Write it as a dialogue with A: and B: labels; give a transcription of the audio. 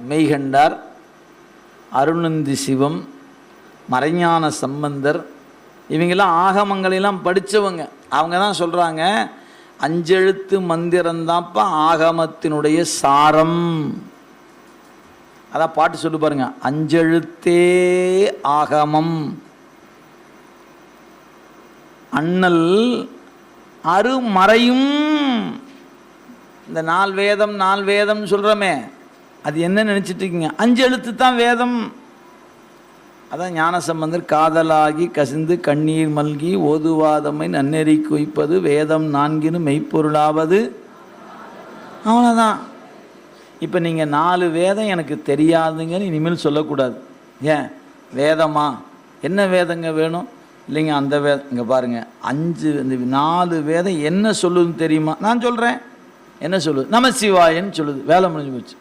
A: மெய்கண்டார், அருணந்தி சிவம், மறைஞான சம்பந்தர், இவங்கெல்லாம் ஆகமங்களெல்லாம் படித்தவங்க. அவங்க தான் சொல்கிறாங்க, அஞ்செழுத்து மந்திரந்தாப்பா ஆகமத்தினுடைய சாரம். அதான் பாட்டு சொல்லி பாருங்க, அஞ்செழுத்தே ஆகமம். அண்ணல் அருமறையும். இந்த நால் வேதம் சொல்கிறோமே, அது என்ன நினச்சிட்டு இருக்கீங்க? அஞ்சு எழுத்து தான் வேதம். அதான் ஞானசம்பந்தர் காதலாகி கசிந்து கண்ணீர் மல்கி ஓதுவாதமை நன்னெறி குய்ப்பது வேதம் நான்கினு மெய்ப்பொருளாவது. அவ்வளோதான். இப்போ நீங்கள் 4 வேதம் எனக்கு தெரியாதுங்கன்னு இனிமேல் சொல்லக்கூடாது. ஏன் வேதமா, என்ன வேதங்க வேணும்? இல்லைங்க அந்த வேதம். இங்கே பாருங்கள், 4 வேதம் என்ன சொல்லுதுன்னு தெரியுமா? நான் சொல்கிறேன். என்ன சொல்லுது? நமசிவாயன்னு சொல்லுது. வேலை முடிஞ்சு போச்சு.